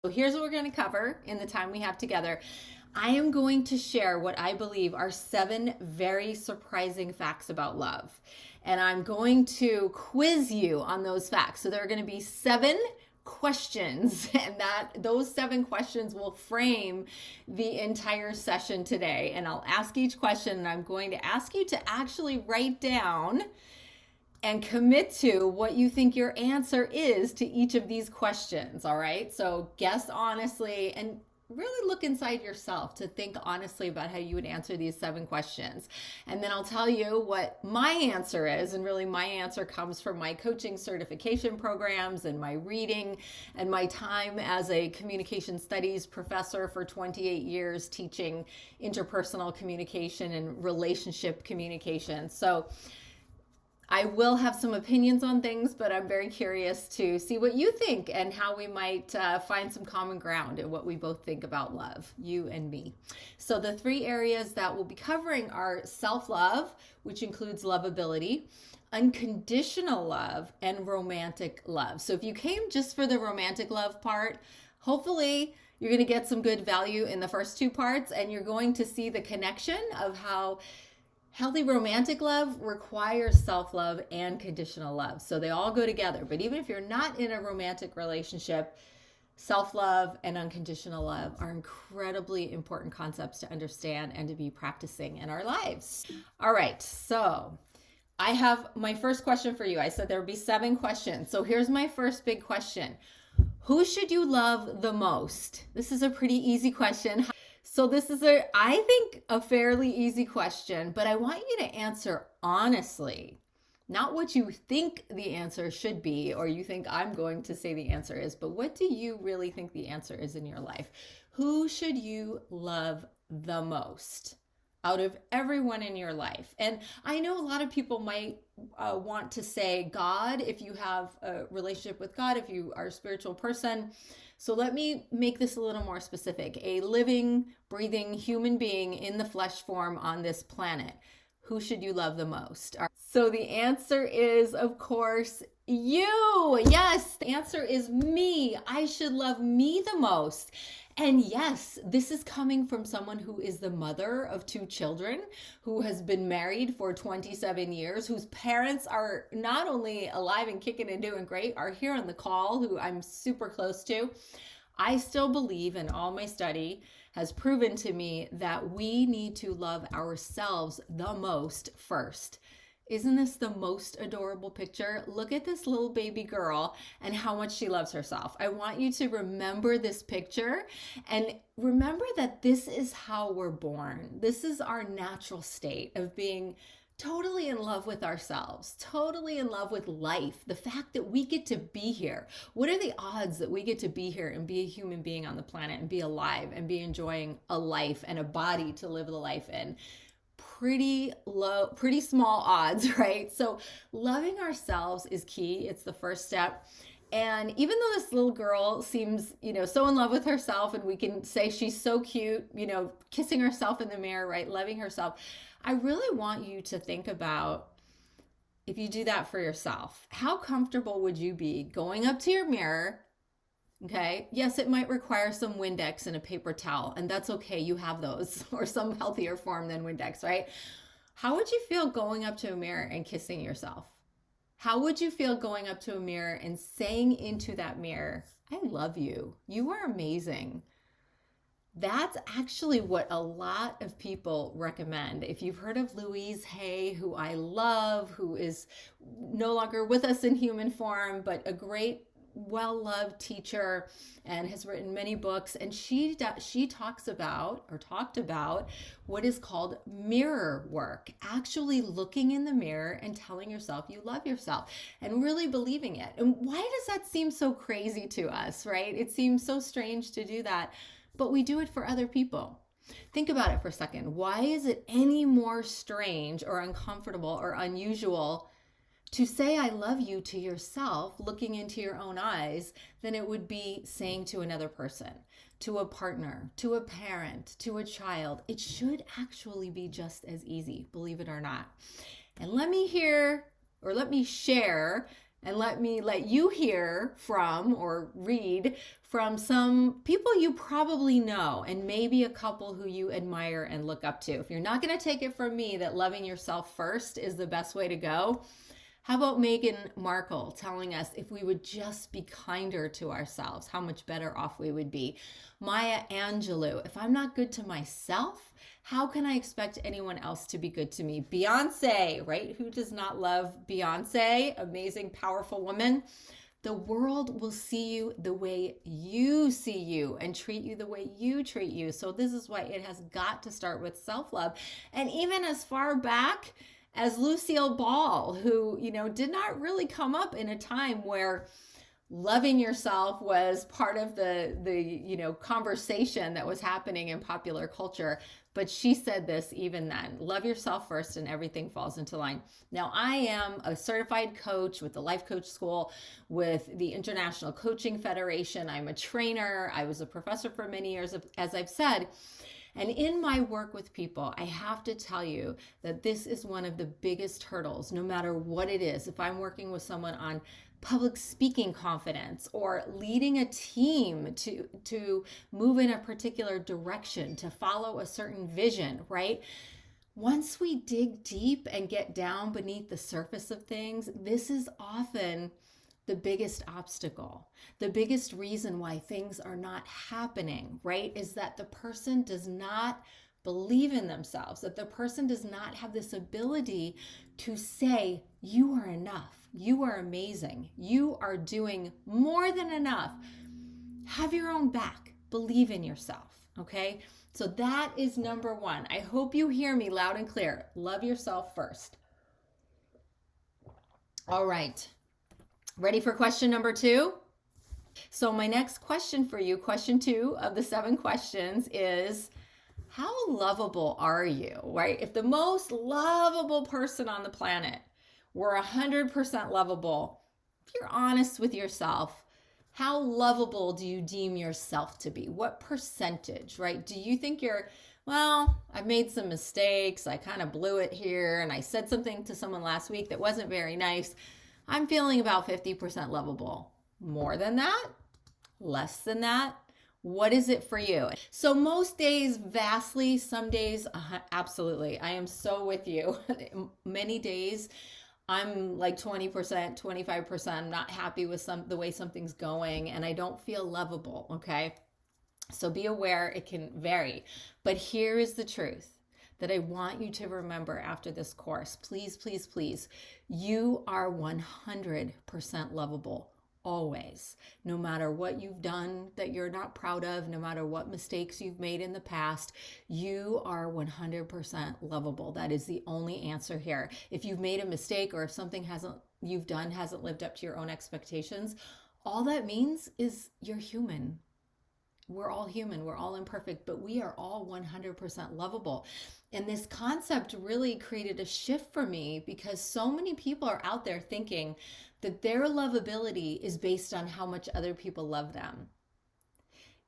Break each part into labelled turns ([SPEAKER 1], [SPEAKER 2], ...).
[SPEAKER 1] So here's what we're going to cover in the time we have together. I am going to share what I believe are 7 very surprising facts about love. And I'm going to quiz you on those facts. So there are going to be 7 questions, and those 7 questions will frame the entire session today. And I'll ask each question, and I'm going to ask you to actually write down and commit to what you think your answer is to each of these questions. All right. So guess honestly and really look inside yourself to think honestly about how you would answer these 7 questions. And then I'll tell you what my answer is. And really, my answer comes from my coaching certification programs and my reading and my time as a communication studies professor for 28 years teaching interpersonal communication and relationship communication. So I will have some opinions on things, but I'm very curious to see what you think and how we might find some common ground in what we both think about love, you and me. So the 3 areas that we'll be covering are self-love, which includes lovability, unconditional love, and romantic love. So if you came just for the romantic love part, hopefully you're going to get some good value in the first 2 parts, and you're going to see the connection of how healthy romantic love requires self-love and conditional love. So they all go together. But even if you're not in a romantic relationship, self-love and unconditional love are incredibly important concepts to understand and to be practicing in our lives. All right, so I have my first question for you. I said there would be 7 questions. So here's my first big question. Who should you love the most? This is a pretty easy question. So this is I think, a fairly easy question, but I want you to answer honestly, not what you think the answer should be, or you think I'm going to say the answer is, but what do you really think the answer is in your life? Who should you love the most out of everyone in your life? And I know a lot of people might want to say God, if you have a relationship with God, if you are a spiritual person. So let me make this a little more specific. A living, breathing human being in the flesh form on this planet. Who should you love the most? So the answer is, of course, you. Yes, the answer is me. I should love me the most. And yes, this is coming from someone who is the mother of 2 children, who has been married for 27 years, whose parents are not only alive and kicking and doing great, are here on the call, who I'm super close to. I still believe, and all my study has proven to me, that we need to love ourselves the most first. Isn't this the most adorable picture? Look at this little baby girl and how much she loves herself. I want you to remember this picture and remember that this is how we're born. This is our natural state of being totally in love with ourselves, totally in love with life, the fact that we get to be here. What are the odds that we get to be here and be a human being on the planet and be alive and be enjoying a life and a body to live the life in? Pretty low, pretty small odds, right? So loving ourselves is key. It's the first step. And even though this little girl seems, so in love with herself, and we can say she's so cute, kissing herself in the mirror, right? Loving herself. I really want you to think about, if you do that for yourself, how comfortable would you be going up to your mirror? Okay. Yes, it might require some Windex and a paper towel, and that's okay. You have those, or some healthier form than Windex, right? How would you feel going up to a mirror and kissing yourself? How would you feel going up to a mirror and saying into that mirror, I love you. You are amazing. That's actually what a lot of people recommend. If you've heard of Louise Hay, who I love, who is no longer with us in human form, but a great well-loved teacher and has written many books, and she talked about what is called mirror work, actually looking in the mirror and telling yourself you love yourself and really believing it. And why does that seem so crazy to us, right? It seems so strange to do that, but we do it for other people. Think about it for a second. Why is it any more strange or uncomfortable or unusual to say I love you to yourself, looking into your own eyes, than it would be saying to another person, to a partner, to a parent, to a child? It should actually be just as easy, believe it or not. And let me share And let you hear from or read from some people you probably know, and maybe a couple who you admire and look up to. If you're not going to take it from me that loving yourself first is the best way to go, how about Meghan Markle telling us if we would just be kinder to ourselves, how much better off we would be? Maya Angelou, if I'm not good to myself, how can I expect anyone else to be good to me? Beyonce, right? Who does not love Beyonce? Amazing, powerful woman. The world will see you the way you see you and treat you the way you treat you. So this is why it has got to start with self-love. And even as far back as Lucille Ball, who, did not really come up in a time where loving yourself was part of the conversation that was happening in popular culture. But she said this even then: love yourself first and everything falls into line. Now, I am a certified coach with the Life Coach School, with the International Coaching Federation. I'm a trainer. I was a professor for many years, as I've said. And in my work with people, I have to tell you that this is one of the biggest hurdles, no matter what it is. If I'm working with someone on public speaking confidence or leading a team to move in a particular direction, to follow a certain vision, right? Once we dig deep and get down beneath the surface of things, this is often the biggest obstacle. The biggest reason why things are not happening, right, is that the person does not believe in themselves, that the person does not have this ability to say, you are enough, you are amazing, you are doing more than enough. Have your own back, believe in yourself, okay? So that is number one. I hope you hear me loud and clear. Love yourself first. All right. Ready for question number 2? So my next question for you, question 2 of the 7 questions, is how lovable are you, right? If the most lovable person on the planet were 100% lovable, if you're honest with yourself, how lovable do you deem yourself to be? What percentage, right? Do you think I've made some mistakes, I kind of blew it here, and I said something to someone last week that wasn't very nice. I'm feeling about 50% lovable. More than that? Less than that? What is it for you? So most days, vastly, some days, absolutely. I am so with you. Many days, I'm like 20%, 25%. I'm not happy with the way something's going, and I don't feel lovable, okay? So be aware it can vary. But here is the truth that I want you to remember after this course. Please, please, please. You are 100% lovable. Always. No matter what you've done that you're not proud of, no matter what mistakes you've made in the past, you are 100% lovable. That is the only answer here. If you've made a mistake, or if something you've done hasn't lived up to your own expectations, all that means is you're human. We're all human, we're all imperfect, but we are all 100% lovable. And this concept really created a shift for me, because so many people are out there thinking that their lovability is based on how much other people love them.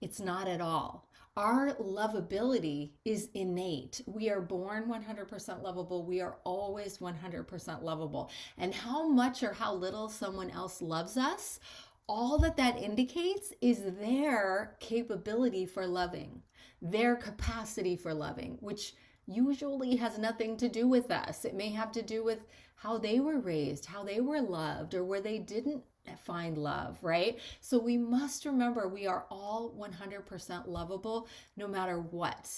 [SPEAKER 1] It's not at all. Our lovability is innate. We are born 100% lovable. We are always 100% lovable. And how much or how little someone else loves us, all that indicates is their capability for loving, their capacity for loving, which usually has nothing to do with us. It may have to do with how they were raised, how they were loved, or where they didn't find love, right? So we must remember we are all 100% lovable no matter what.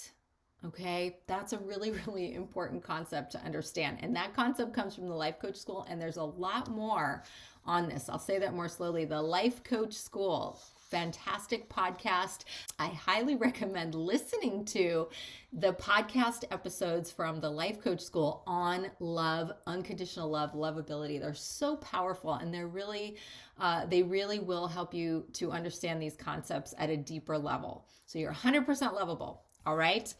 [SPEAKER 1] Okay, that's a really, really important concept to understand. And that concept comes from the Life Coach School, and there's a lot more on this. I'll say that more slowly. The Life Coach School, fantastic podcast. I highly recommend listening to the podcast episodes from the Life Coach School on love, unconditional love, lovability. They're so powerful, and they really will help you to understand these concepts at a deeper level. So you're 100% lovable. All right.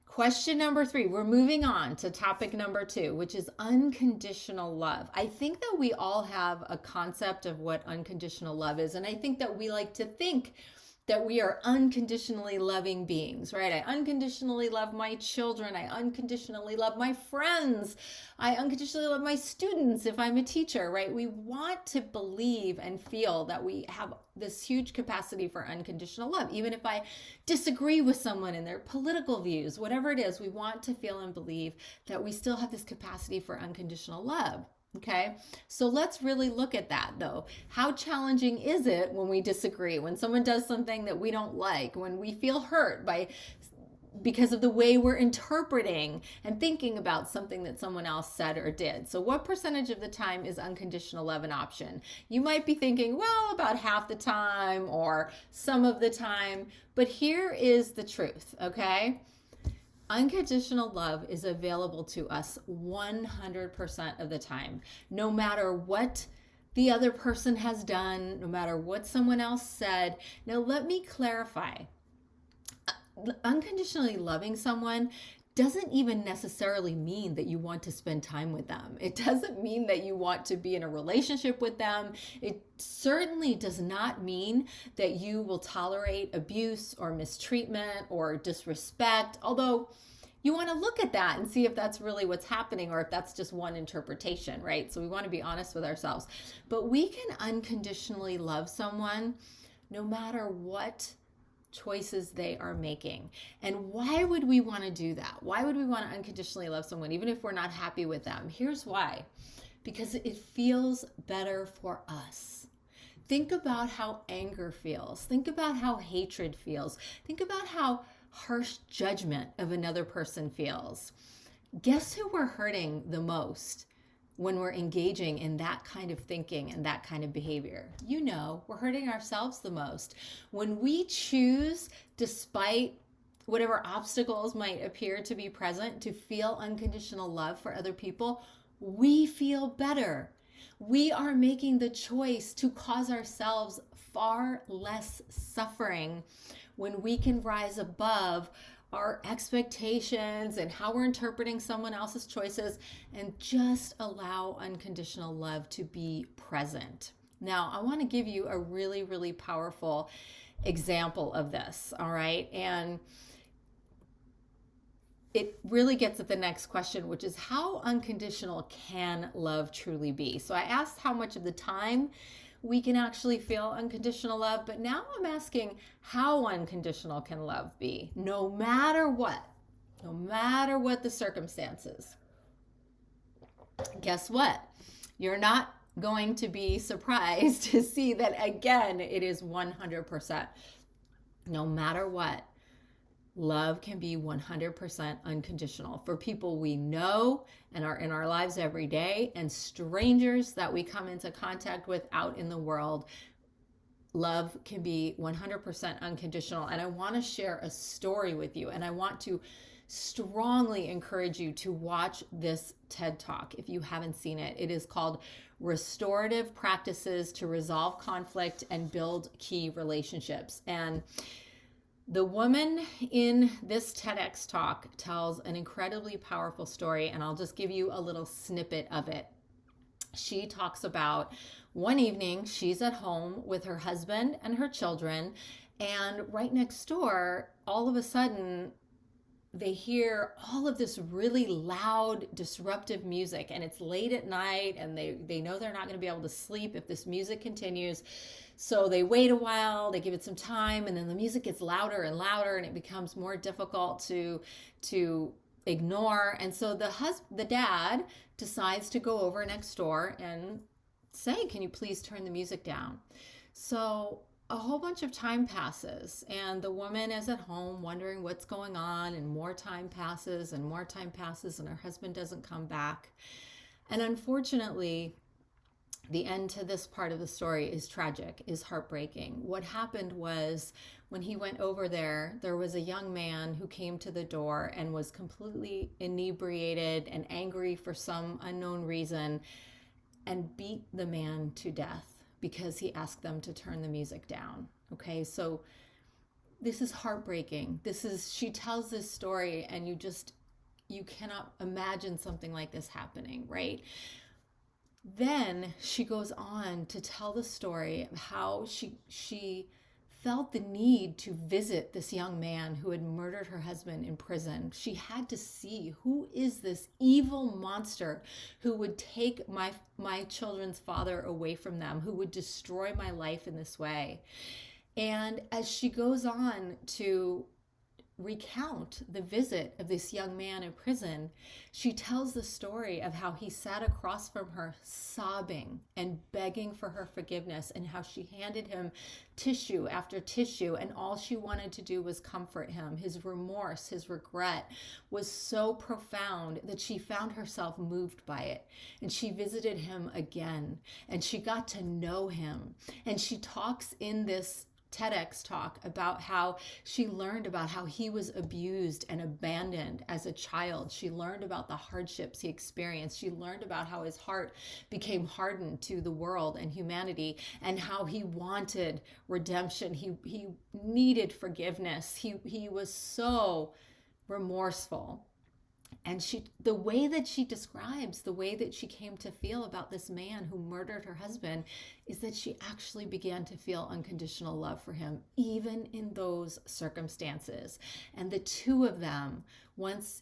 [SPEAKER 1] Question number 3, we're moving on to topic number 2, which is unconditional love. I think that we all have a concept of what unconditional love is. And I think that we like to think that we are unconditionally loving beings, right? I unconditionally love my children. I unconditionally love my friends. I unconditionally love my students if I'm a teacher, right? We want to believe and feel that we have this huge capacity for unconditional love. Even if I disagree with someone and their political views, whatever it is, we want to feel and believe that we still have this capacity for unconditional love. Okay, so let's really look at that though. How challenging is it when we disagree, when someone does something that we don't like, when we feel hurt because of the way we're interpreting and thinking about something that someone else said or did? So what percentage of the time is unconditional love an option? You might be thinking, well, about half the time or some of the time, but here is the truth, okay? Unconditional love is available to us 100% of the time, no matter what the other person has done, no matter what someone else said. Now, let me clarify. Unconditionally loving someone doesn't even necessarily mean that you want to spend time with them. It doesn't mean that you want to be in a relationship with them. It certainly does not mean that you will tolerate abuse or mistreatment or disrespect, although you want to look at that and see if that's really what's happening or if that's just one interpretation, right? So we want to be honest with ourselves. But we can unconditionally love someone no matter what choices they are making. And why would we want to do that? Why would we want to unconditionally love someone even if we're not happy with them? Here's why. Because it feels better for us. Think about how anger feels. Think about how hatred feels. Think about how harsh judgment of another person feels. Guess who we're hurting the most when we're engaging in that kind of thinking and that kind of behavior? You know, we're hurting ourselves the most. When we choose, despite whatever obstacles might appear to be present, to feel unconditional love for other people, we feel better. We are making the choice to cause ourselves far less suffering when we can rise above our expectations and how we're interpreting someone else's choices and just allow unconditional love to be present. Now, I want to give you a really, really powerful example of this, all right? And it really gets at the next question, which is how unconditional can love truly be? So I asked how much of the time we can actually feel unconditional love, but now I'm asking how unconditional can love be, no matter what the circumstances. Guess what? You're not going to be surprised to see that again, it is 100%. No matter what, love can be 100% unconditional for people we know and are in our lives every day, and strangers that we come into contact with out in the world. Love can be 100% unconditional. And I want to share a story with you, and I want to strongly encourage you to watch this TED Talk if you haven't seen it. It is called Restorative Practices to Resolve Conflict and Build Key Relationships. And the woman in this TEDx talk tells an incredibly powerful story, and I'll just give you a little snippet of it. She talks about one evening she's at home with her husband and her children, and right next door, all of a sudden, they hear all of this really loud, disruptive music, and it's late at night, and they know they're not going to be able to sleep if this music continues. So they wait a while, they give it some time, and then the music gets louder and louder, and it becomes more difficult to ignore. And so the dad decides to go over next door and say, "Can you please turn the music down?" So a whole bunch of time passes, and the woman is at home wondering what's going on, and more time passes and more time passes, and her husband doesn't come back. And unfortunately, the end to this part of the story is tragic, is heartbreaking. What happened was when he went over there was a young man who came to the door and was completely inebriated and angry for some unknown reason and beat the man to death because he asked them to turn the music down. Okay, so this is heartbreaking. She tells this story, and you cannot imagine something like this happening, right? Then she goes on to tell the story of how she felt the need to visit this young man who had murdered her husband in prison. She had to see, who is this evil monster who would take my children's father away from them, who would destroy my life in this way. And as she goes on to recount the visit of this young man in prison, she tells the story of how he sat across from her sobbing and begging for her forgiveness, and how she handed him tissue after tissue, and all she wanted to do was comfort him. His remorse, his regret was so profound that she found herself moved by it, and she visited him again, and she got to know him. And she talks in this TEDx talk about how she learned about how he was abused and abandoned as a child. She learned about the hardships he experienced. She learned about how his heart became hardened to the world and humanity, and how he wanted redemption. He needed forgiveness. He was so remorseful. And the way that she describes the way that she came to feel about this man who murdered her husband is that she actually began to feel unconditional love for him, even in those circumstances. And the two of them, once,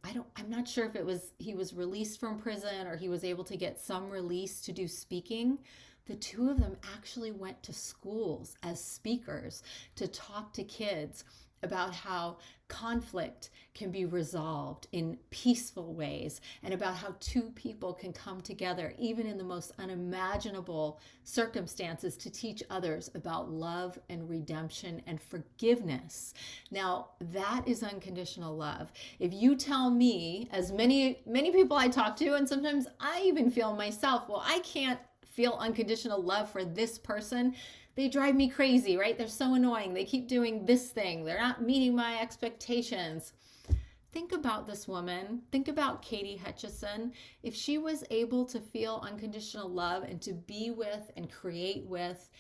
[SPEAKER 1] I'm not sure if he was released from prison or he was able to get some release to do speaking, the two of them actually went to schools as speakers to talk to kids about how conflict can be resolved in peaceful ways, and about how two people can come together even in the most unimaginable circumstances to teach others about love and redemption and forgiveness. Now, that is unconditional love. If you tell me, as many people I talk to, and sometimes I even feel myself, well, I can't feel unconditional love for this person. They drive me crazy, right? They're so annoying. They keep doing this thing. They're not meeting my expectations. Think about this woman. Think about Katie Hutchison. If she was able to feel unconditional love and to be with and create with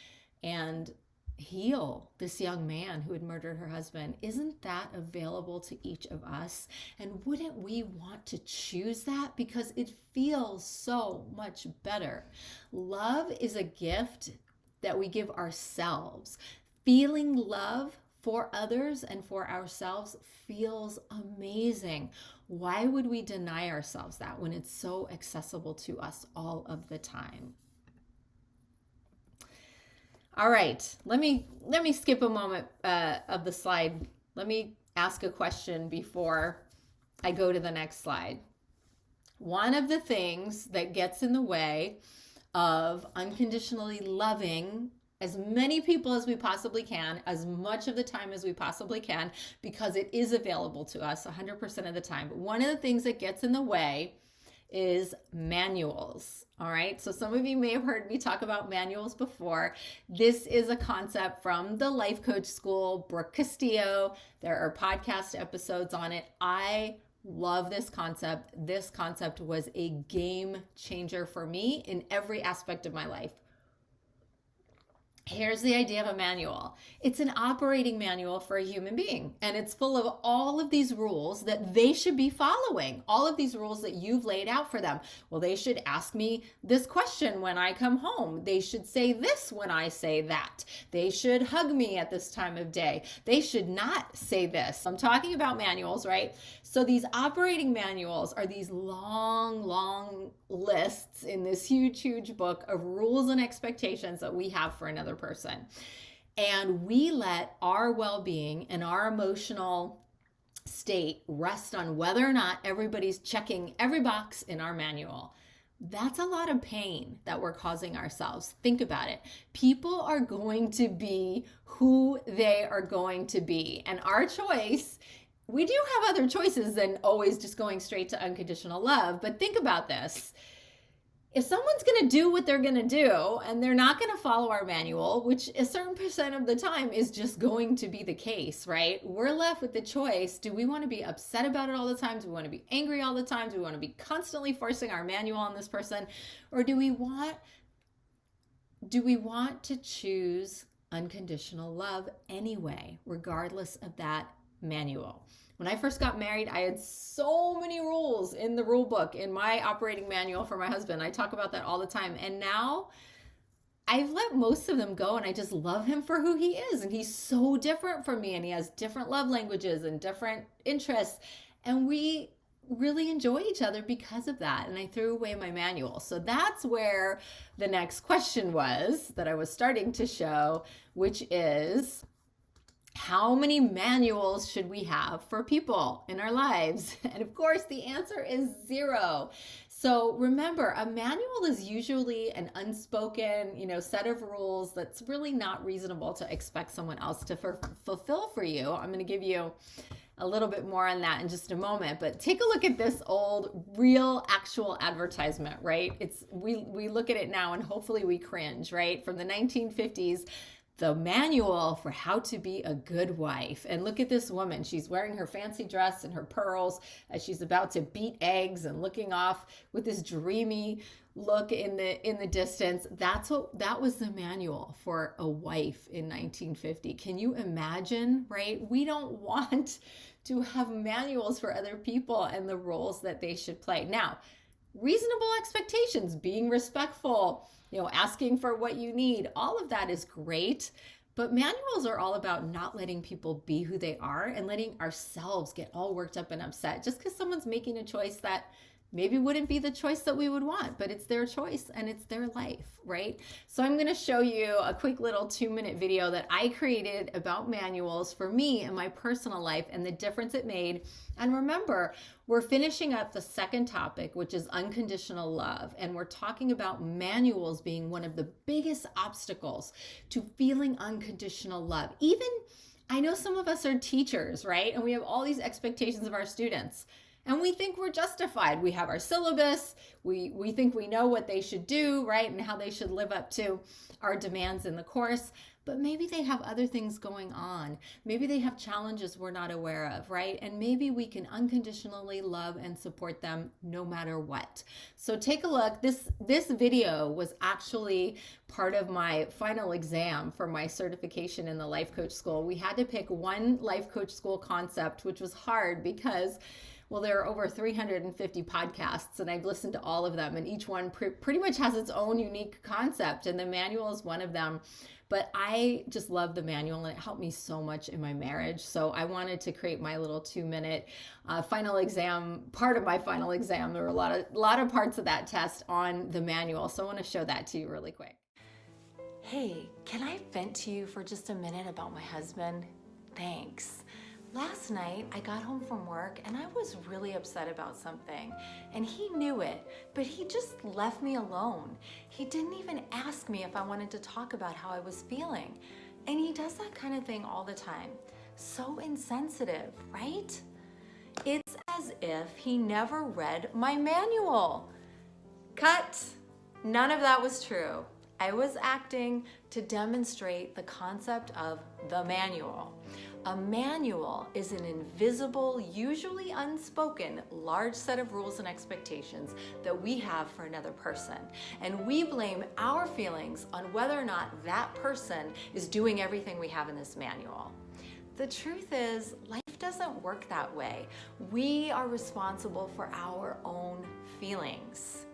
[SPEAKER 1] and heal this young man who had murdered her husband, isn't that available to each of us? And wouldn't we want to choose that? Because it feels so much better. Love is a gift that we give ourselves. Feeling love for others and for ourselves feels amazing. Why would we deny ourselves that when it's so accessible to us all of the time? All right, let me skip a moment of the slide. Let me ask a question before I go to the next slide. One of the things that gets in the way of unconditionally loving as many people as we possibly can, as much of the time as we possibly can, because it is available to us 100% of the time. But one of the things that gets in the way is manuals. All right, so some of you may have heard me talk about manuals before. This is a concept from the Life Coach School, Brooke Castillo. There are podcast episodes on it. I love this concept. This concept was a game changer for me in every aspect of my life. Here's the idea of a manual. It's an operating manual for a human being, and it's full of all of these rules that they should be following, all of these rules that you've laid out for them. Well, they should ask me this question when I come home. They should say this when I say that. They should hug me at this time of day. They should not say this. I'm talking about manuals, right? So these operating manuals are these long lists in this huge book of rules and expectations that we have for another person. And we let our well-being and our emotional state rest on whether or not everybody's checking every box in our manual. That's a lot of pain that we're causing ourselves. Think about it. People are going to be who they are going to be. And our choice, we do have other choices than always just going straight to unconditional love. But think about this. If someone's going to do what they're going to do and they're not going to follow our manual, which a certain percent of the time is just going to be the case, right? We're left with the choice. Do we want to be upset about it all the time? Do we want to be angry all the time? Do we want to be constantly forcing our manual on this person? Or do we want to choose unconditional love anyway, regardless of that manual? When I first got married, I had so many rules in the rule book, in my operating manual for my husband. I talk about that all the time. And now I've let most of them go and I just love him for who he is. And he's so different from me and he has different love languages and different interests. And we really enjoy each other because of that. And I threw away my manual. So that's where the next question was that I was starting to show, which is, how many manuals should we have for people in our lives? And of course, the answer is 0. So remember, a manual is usually an unspoken, set of rules that's really not reasonable to expect someone else to fulfill for you. I'm going to give you a little bit more on that in just a moment, but take a look at this old, real, actual advertisement, right? We look at it now and hopefully we cringe, right? From the 1950s. The manual for how to be a good wife. And look at this woman. She's wearing her fancy dress and her pearls as she's about to beat eggs and looking off with this dreamy look in the distance. That was the manual for a wife in 1950. Can you imagine, right? We don't want to have manuals for other people and the roles that they should play. Now, reasonable expectations, being respectful, asking for what you need, all of that is great. But manuals are all about not letting people be who they are and letting ourselves get all worked up and upset just because someone's making a choice that maybe wouldn't be the choice that we would want, but it's their choice and it's their life, right? So I'm going to show you a quick little 2-minute video that I created about manuals for me and my personal life and the difference it made. And remember, we're finishing up the second topic, which is unconditional love. And we're talking about manuals being one of the biggest obstacles to feeling unconditional love. Even, I know some of us are teachers, right? And we have all these expectations of our students. And we think we're justified. We have our syllabus. We think we know what they should do, right? And how they should live up to our demands in the course. But maybe they have other things going on. Maybe they have challenges we're not aware of, right? And maybe we can unconditionally love and support them no matter what. So take a look. This video was actually part of my final exam for my certification in the life coach school. We had to pick one life coach school concept, which was hard because there are over 350 podcasts and I've listened to all of them and each one pretty much has its own unique concept and the manual is one of them. But I just love the manual and it helped me so much in my marriage. So I wanted to create my little 2-minute final exam, part of my final exam. There were a lot of parts of that test on the manual. So I want to show that to you really quick. Hey, can I vent to you for just a minute about my husband? Thanks. Last night, I got home from work and I was really upset about something and he knew it, but he just left me alone. He didn't even ask me if I wanted to talk about how I was feeling. And he does that kind of thing all the time. So insensitive, right? It's as if he never read my manual. Cut. None of that was true. I was acting to demonstrate the concept of the manual. A manual is an invisible, usually unspoken, large set of rules and expectations that we have for another person. And we blame our feelings on whether or not that person is doing everything we have in this manual. The truth is, life doesn't work that way. We are responsible for our own feelings.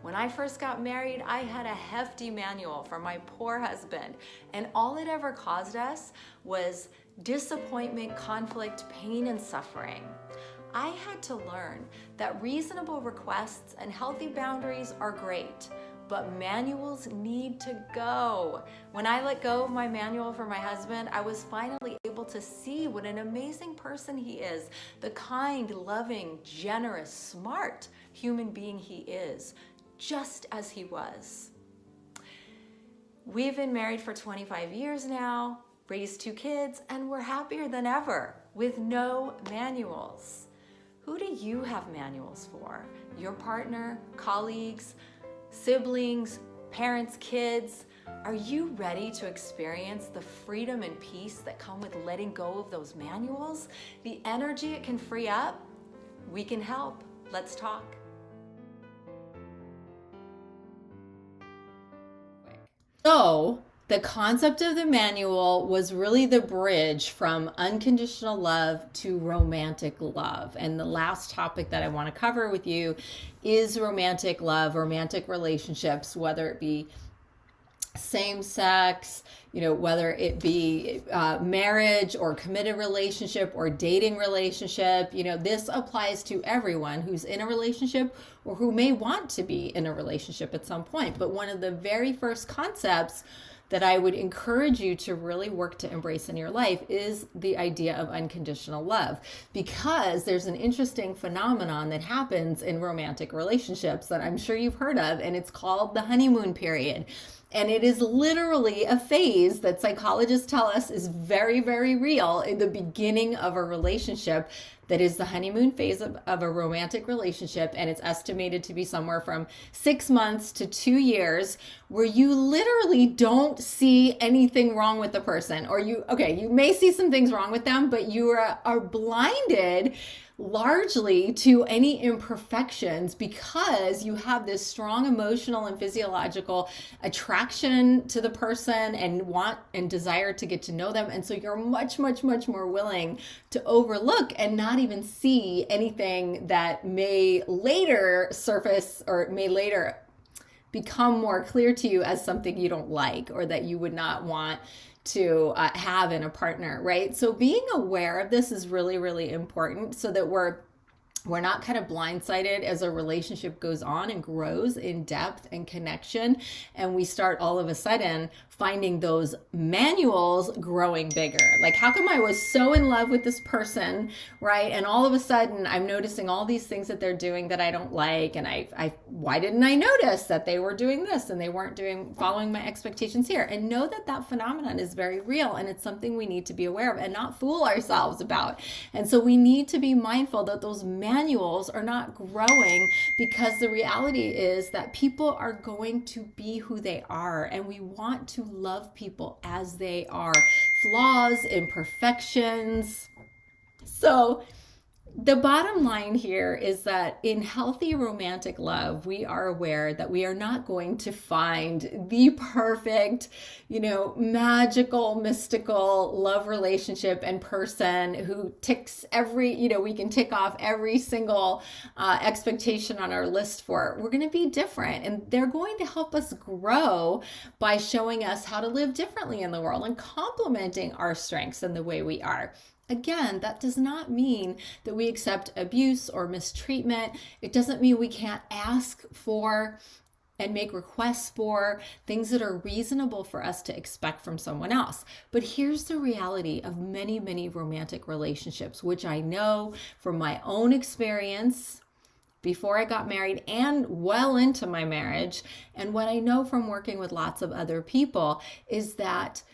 [SPEAKER 1] When I first got married, I had a hefty manual from my poor husband, and all it ever caused us was disappointment, conflict, pain, and suffering. I had to learn that reasonable requests and healthy boundaries are great, but manuals need to go. When I let go of my manual for my husband, I was finally able to see what an amazing person he is, the kind, loving, generous, smart human being he is, just as he was. We've been married for 25 years now, raised 2 kids, and we're happier than ever with no manuals. Who do you have manuals for? Your partner, colleagues, siblings, parents, kids? Are you ready to experience the freedom and peace that come with letting go of those manuals? The energy it can free up? We can help. Let's talk. So, the concept of the manual was really the bridge from unconditional love to romantic love. And the last topic that I want to cover with you is romantic love, romantic relationships, whether it be same sex, whether it be marriage or committed relationship or dating relationship, this applies to everyone who's in a relationship or who may want to be in a relationship at some point. But one of the very first concepts that I would encourage you to really work to embrace in your life is the idea of unconditional love, because there's an interesting phenomenon that happens in romantic relationships that I'm sure you've heard of, and it's called the honeymoon period. And it is literally a phase that psychologists tell us is very, very real in the beginning of a relationship. That is the honeymoon phase of a romantic relationship. And it's estimated to be somewhere from 6 months to 2 years, where you literally don't see anything wrong with the person. Or you may see some things wrong with them, but you are blinded largely to any imperfections, because you have this strong emotional and physiological attraction to the person and want and desire to get to know them. And so you're much, much, much more willing to overlook and not even see anything that may later surface or may later become more clear to you as something you don't like or that you would not want to have in a partner, right? So being aware of this is really, really important, so that we're not kind of blindsided as a relationship goes on and grows in depth and connection, and we start all of a sudden finding those manuals growing bigger. Like, how come I was so in love with this person, right? And all of a sudden I'm noticing all these things that they're doing that I don't like, and why didn't I notice that they were doing this and they weren't following my expectations here? And know that that phenomenon is very real, and it's something we need to be aware of and not fool ourselves about. And so we need to be mindful that those manuals are not growing, because the reality is that people are going to be who they are, and we want to love people as they are, flaws, imperfections. So the bottom line here is that in healthy romantic love, we are aware that we are not going to find the perfect, magical, mystical love relationship and person who ticks we can tick off every single expectation on our list for. We're going to be different, and they're going to help us grow by showing us how to live differently in the world and complementing our strengths and the way we are. Again, that does not mean that we accept abuse or mistreatment. It doesn't mean we can't ask for and make requests for things that are reasonable for us to expect from someone else. But here's the reality of many, many romantic relationships, which I know from my own experience before I got married and well into my marriage, and what I know from working with lots of other people, is that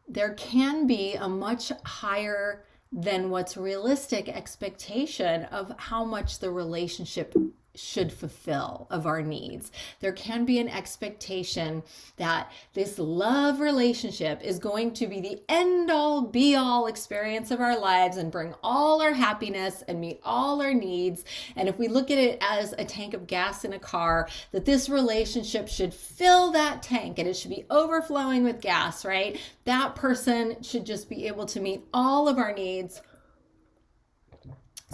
[SPEAKER 1] there can be a much higher than what's realistic expectation of how much the relationship should fulfill of our needs. There can be an expectation that this love relationship is going to be the end all be all experience of our lives and bring all our happiness and meet all our needs. And if we look at it as a tank of gas in a car, that this relationship should fill that tank and it should be overflowing with gas, right? That person should just be able to meet all of our needs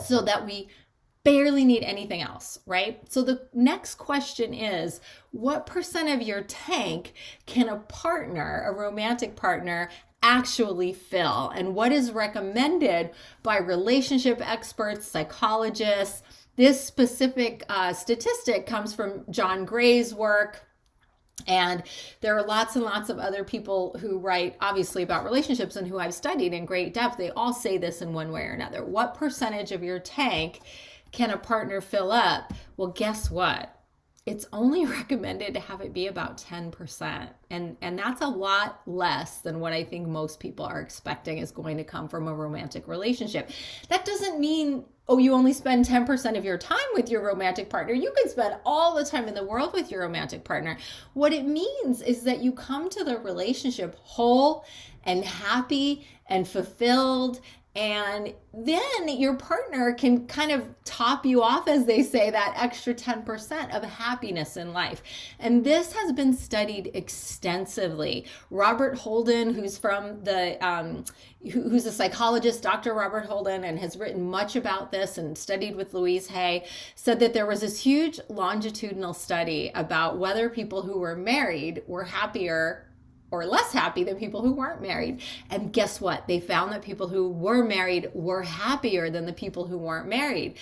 [SPEAKER 1] so that we barely need anything else, right? So the next question is, what percent of your tank can a partner, a romantic partner, actually fill? And what is recommended by relationship experts, psychologists? This specific statistic comes from John Gray's work. And there are lots and lots of other people who write, obviously, about relationships and who I've studied in great depth. They all say this in one way or another. What percentage of your tank can a partner fill up? Well, guess what? It's only recommended to have it be about 10%. And that's a lot less than what I think most people are expecting is going to come from a romantic relationship. That doesn't mean, you only spend 10% of your time with your romantic partner. You can spend all the time in the world with your romantic partner. What it means is that you come to the relationship whole and happy and fulfilled And then your partner can kind of top you off, as they say, that extra 10% of happiness in life. And this has been studied extensively. Robert Holden, who's from who's a psychologist, Dr. Robert Holden, and has written much about this and studied with Louise Hay, said that there was this huge longitudinal study about whether people who were married were happier or less happy than people who weren't married. And guess what? They found that people who were married were happier than the people who weren't married.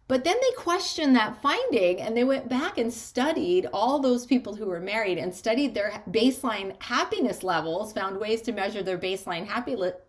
[SPEAKER 1] But then they questioned that finding, and they went back and studied all those people who were married and studied their baseline happiness levels, found ways to measure their baseline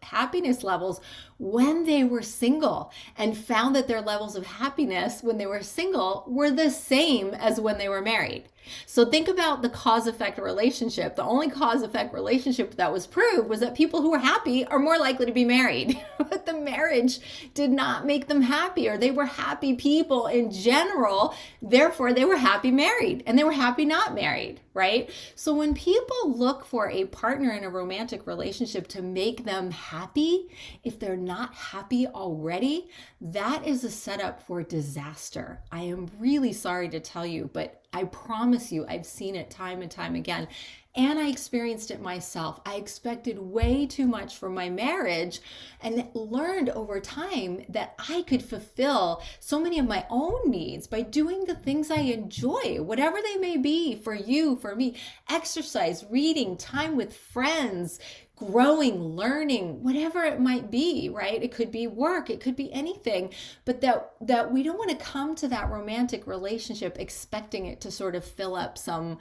[SPEAKER 1] happiness levels when they were single, and found that their levels of happiness when they were single were the same as when they were married. So think about the cause-effect relationship. The only cause-effect relationship that was proved was that people who are happy are more likely to be married. But the marriage did not make them happier. They were happy people in general. Therefore, they were happy married, and they were happy not married, right? So when people look for a partner in a romantic relationship to make them happy, if they're not happy already, that is a setup for disaster. I am really sorry to tell you, but I promise you, I've seen it time and time again. And I experienced it myself. I expected way too much from my marriage and learned over time that I could fulfill so many of my own needs by doing the things I enjoy, whatever they may be for you, for me. Exercise, reading, time with friends, growing, learning, whatever it might be, right? It could be work, it could be anything, but that we don't want to come to that romantic relationship expecting it to sort of fill up some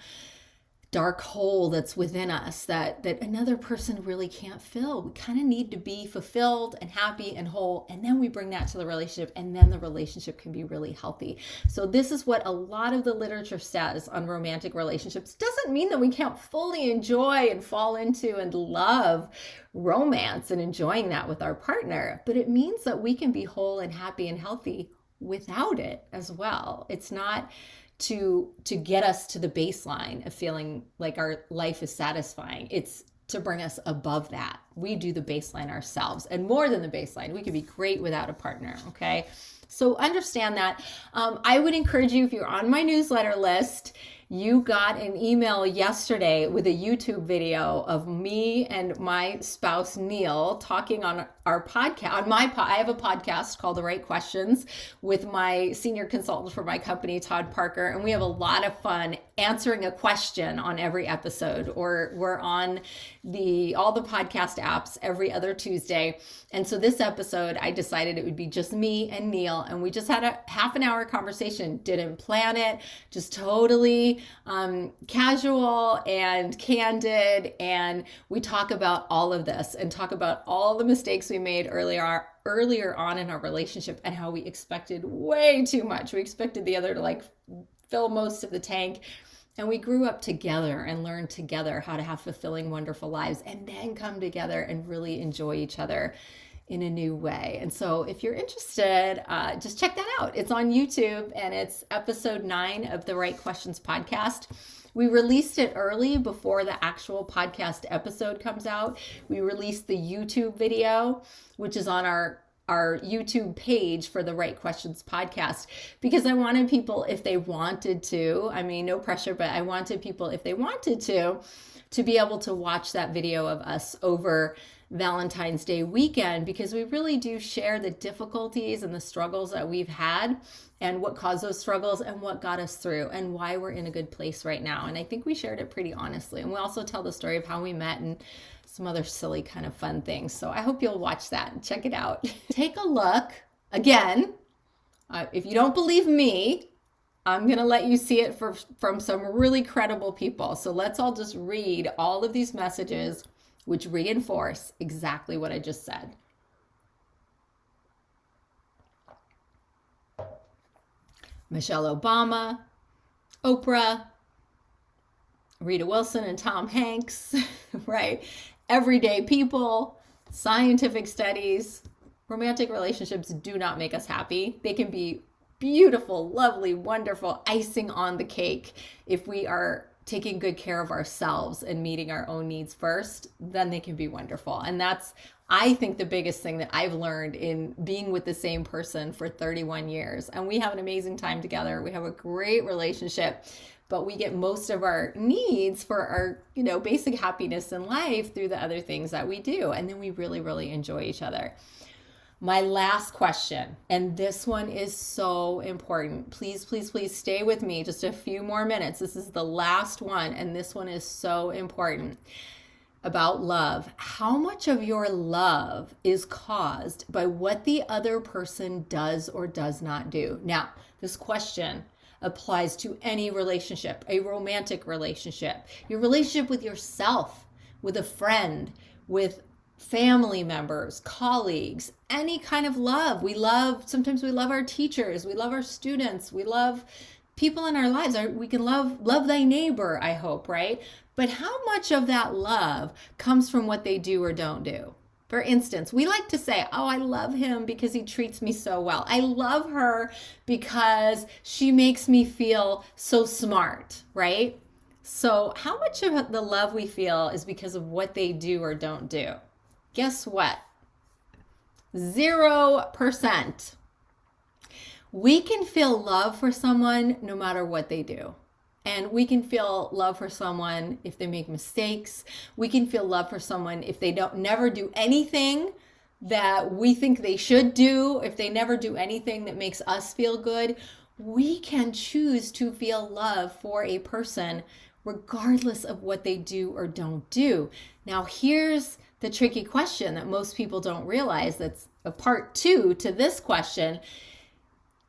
[SPEAKER 1] dark hole that's within us that another person really can't fill. We kind of need to be fulfilled and happy and whole, and then we bring that to the relationship, and then the relationship can be really healthy. So this is what a lot of the literature says on romantic relationships. Doesn't mean that we can't fully enjoy and fall into and love romance and enjoying that with our partner, but it means that we can be whole and happy and healthy without it as well. It's not to get us to the baseline of feeling like our life is satisfying. It's to bring us above that. We do the baseline ourselves, and more than the baseline. We could be great without a partner, okay? So understand that. I would encourage you, if you're on my newsletter list, you got an email yesterday with a YouTube video of me and my spouse Neil talking on our podcast. I have a podcast called The Right Questions with my senior consultant for my company, Todd Parker, and we have a lot of fun answering a question on every episode. Or we're on all the podcast apps every other Tuesday. And so this episode, I decided it would be just me and Neil, and we just had a half an hour conversation. Didn't plan it, just totally casual and candid, and we talk about all of this and talk about all the mistakes we made earlier on in our relationship and how we expected way too much. We expected the other to like fill most of the tank, and we grew up together and learned together how to have fulfilling, wonderful lives, and then come together and really enjoy each other in a new way. And so if you're interested, just check that out. It's on YouTube, and it's episode 9 of the Right Questions podcast. We released it early before the actual podcast episode comes out. We released the YouTube video, which is on our YouTube page for the Right Questions podcast, because I wanted people, if they wanted to, I mean, no pressure, but I wanted people, if they wanted to be able to watch that video of us over Valentine's Day weekend, because we really do share the difficulties and the struggles that we've had and what caused those struggles and what got us through and why we're in a good place right now. And I think we shared it pretty honestly. And we also tell the story of how we met and some other silly kind of fun things. So I hope you'll watch that and check it out. Take a look. Again, if you don't believe me, I'm going to let you see it from some really credible people. So let's all just read all of these messages which reinforce exactly what I just said. Michelle Obama, Oprah, Rita Wilson and Tom Hanks, right? Everyday people, scientific studies. Romantic relationships do not make us happy. They can be beautiful, lovely, wonderful, icing on the cake if we are taking good care of ourselves and meeting our own needs first. Then they can be wonderful. And that's I think the biggest thing that I've learned in being with the same person for 31 years, and we have an amazing time together. We have a great relationship, but we get most of our needs for our, basic happiness in life through the other things that we do. And then we really, really enjoy each other. My last question, and this one is so important. Please, please, please stay with me just a few more minutes. This is the last one, and this one is so important. About love. How much of your love is caused by what the other person does or does not do? Now, this question applies to any relationship, a romantic relationship, your relationship with yourself, with a friend, with family members, colleagues, any kind of love. Sometimes we love our teachers, we love our students, we love people in our lives. We can love thy neighbor, I hope, right? But how much of that love comes from what they do or don't do? For instance, we like to say, oh, I love him because he treats me so well. I love her because she makes me feel so smart, right? So how much of the love we feel is because of what they do or don't do? Guess what? 0%. We can feel love for someone no matter what they do. And we can feel love for someone if they make mistakes. We can feel love for someone if they never do anything that we think they should do, if they never do anything that makes us feel good. We can choose to feel love for a person regardless of what they do or don't do. Now, here's the tricky question that most people don't realize, that's a part 2 to this question.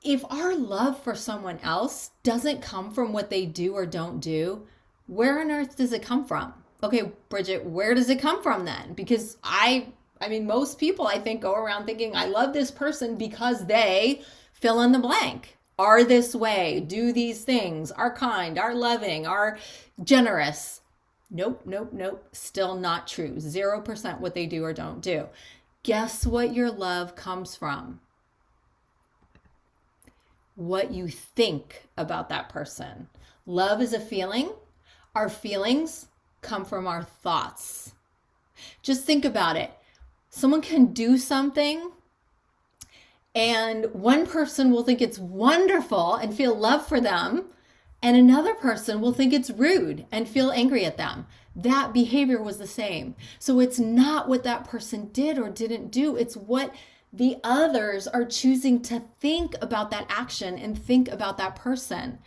[SPEAKER 1] If our love for someone else doesn't come from what they do or don't do, where on earth does it come from? Okay, Bridget, where does it come from then? Because I mean, most people I think go around thinking, I love this person because they fill in the blank, are this way, do these things, are kind, are loving, are generous. Nope. Still not true. 0% what they do or don't do. Guess what your love comes from? What you think about that person. Love is a feeling. Our feelings come from our thoughts. Just think about it. Someone can do something and one person will think it's wonderful and feel love for them, and another person will think it's rude and feel angry at them. That behavior was the same. So it's not what that person did or didn't do. It's what the others are choosing to think about that action and think about that person.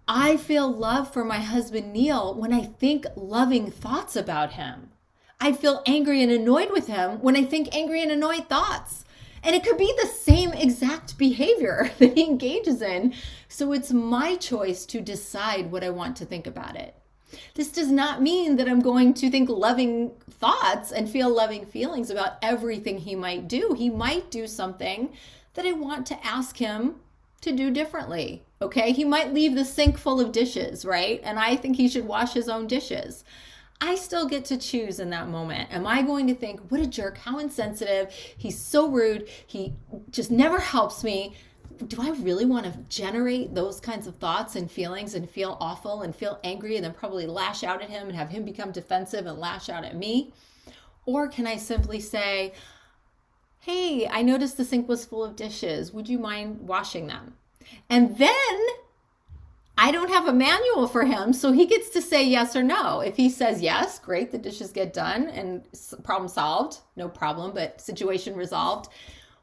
[SPEAKER 1] I feel love for my husband, Neil, when I think loving thoughts about him. I feel angry and annoyed with him when I think angry and annoyed thoughts. And it could be the same exact behavior that he engages in. So it's my choice to decide what I want to think about it. This does not mean that I'm going to think loving thoughts and feel loving feelings about everything he might do. He might do something that I want to ask him to do differently. Okay, he might leave the sink full of dishes, right? And I think he should wash his own dishes. I still get to choose in that moment. Am I going to think, what a jerk, how insensitive, he's so rude, he just never helps me. Do I really want to generate those kinds of thoughts and feelings and feel awful and feel angry and then probably lash out at him and have him become defensive and lash out at me? Or can I simply say, hey, I noticed the sink was full of dishes. Would you mind washing them? And then I don't have a manual for him, so he gets to say yes or no. If he says yes, great, the dishes get done and problem solved, no problem, but situation resolved.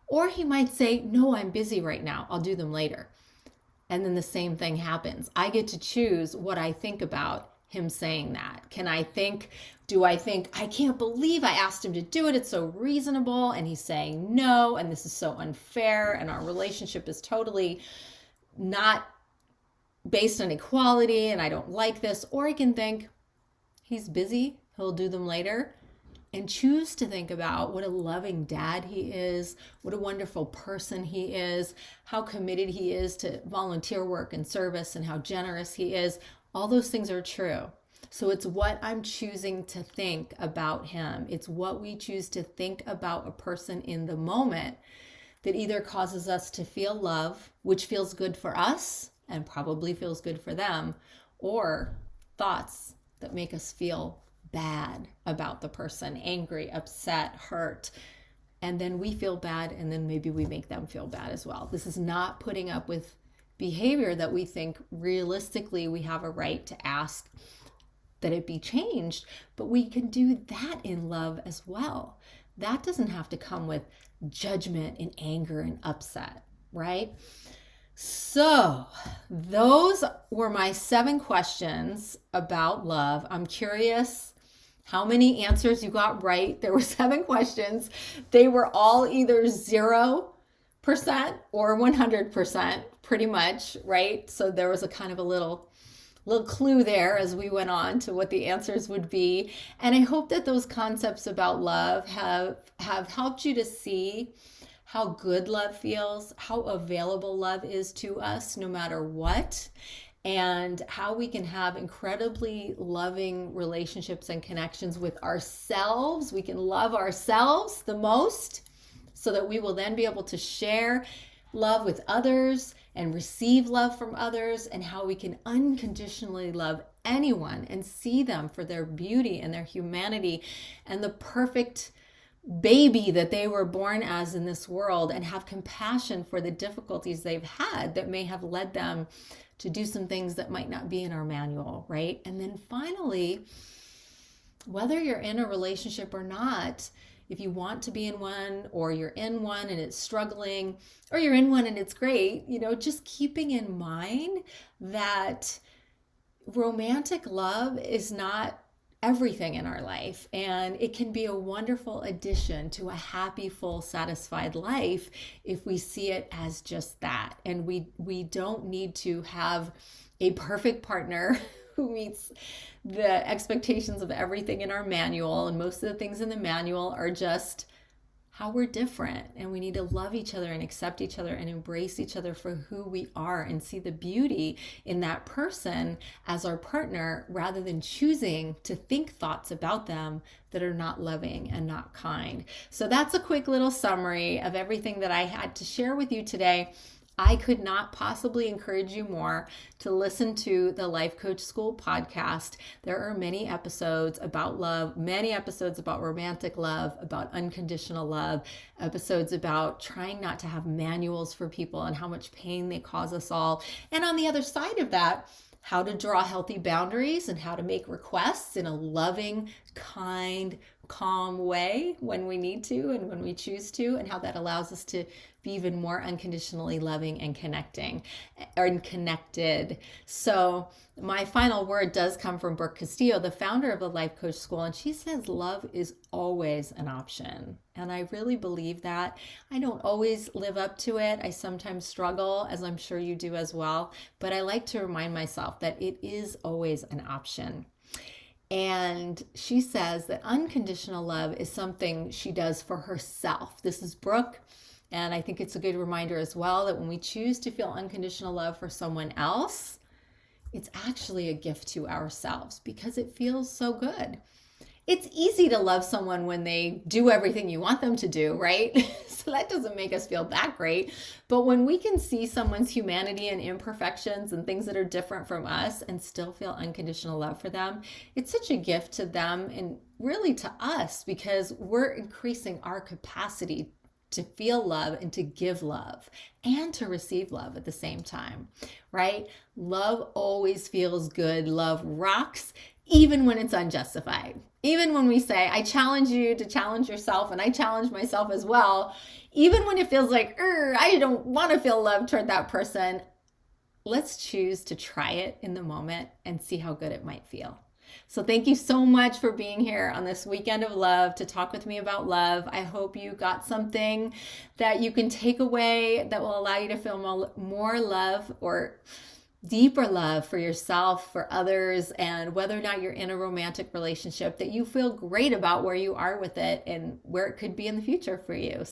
[SPEAKER 1] Or he might say, no, I'm busy right now, I'll do them later. And then the same thing happens. I get to choose what I think about him saying that. Do I think, I can't believe I asked him to do it, it's so reasonable, and he's saying no, and this is so unfair, and our relationship is totally not based on equality, and I don't like this. Or I can think, he's busy, he'll do them later, and choose to think about what a loving dad he is, what a wonderful person he is, how committed he is to volunteer work and service, and how generous he is. All those things are true. So it's what I'm choosing to think about him. It's what we choose to think about a person in the moment that either causes us to feel love, which feels good for us and probably feels good for them, or thoughts that make us feel bad about the person, angry, upset, hurt. And then we feel bad, and then maybe we make them feel bad as well. This is not putting up with behavior that we think realistically we have a right to ask that it be changed, but we can do that in love as well. That doesn't have to come with judgment and anger and upset, right? So those were my 7 questions about love. I'm curious how many answers you got right. There were 7 questions. They were all either 0% or 100%, pretty much, right? So there was a kind of a little clue there as we went on to what the answers would be. And I hope that those concepts about love have helped you to see how good love feels, how available love is to us no matter what, and how we can have incredibly loving relationships and connections with ourselves. We can love ourselves the most so that we will then be able to share love with others and receive love from others, and how we can unconditionally love anyone and see them for their beauty and their humanity and the perfect baby that they were born as in this world, and have compassion for the difficulties they've had that may have led them to do some things that might not be in our manual, right? And then finally, whether you're in a relationship or not, if you want to be in one, or you're in one and it's struggling, or you're in one and it's great, just keeping in mind that romantic love is not everything in our life, and it can be a wonderful addition to a happy, full, satisfied life if we see it as just that. And we don't need to have a perfect partner who meets the expectations of everything in our manual, and most of the things in the manual are just how we're different, and we need to love each other and accept each other and embrace each other for who we are and see the beauty in that person as our partner, rather than choosing to think thoughts about them that are not loving and not kind. So that's a quick little summary of everything that I had to share with you today. I could not possibly encourage you more to listen to the Life Coach School podcast. There are many episodes about love, many episodes about romantic love, about unconditional love, episodes about trying not to have manuals for people and how much pain they cause us all. And on the other side of that, how to draw healthy boundaries and how to make requests in a loving, kind, calm way when we need to and when we choose to, and how that allows us to be even more unconditionally loving and connected. So my final word does come from Brooke Castillo, the founder of the Life Coach School, and she says love is always an option. And I really believe that. I don't always live up to it. I sometimes struggle, as I'm sure you do as well, but I like to remind myself that it is always an option. And she says that unconditional love is something she does for herself. This is Brooke. And I think it's a good reminder as well that when we choose to feel unconditional love for someone else, it's actually a gift to ourselves because it feels so good. It's easy to love someone when they do everything you want them to do, right? So that doesn't make us feel that great. But when we can see someone's humanity and imperfections and things that are different from us and still feel unconditional love for them, it's such a gift to them and really to us, because we're increasing our capacity to feel love and to give love and to receive love at the same time, right? Love always feels good. Love rocks, even when it's unjustified. Even when we say, I challenge you to challenge yourself, and I challenge myself as well, even when it feels like, I don't want to feel love toward that person, let's choose to try it in the moment and see how good it might feel. So thank you so much for being here on this weekend of love to talk with me about love. I hope you got something that you can take away that will allow you to feel more love or deeper love for yourself, for others, and whether or not you're in a romantic relationship, that you feel great about where you are with it and where it could be in the future for you.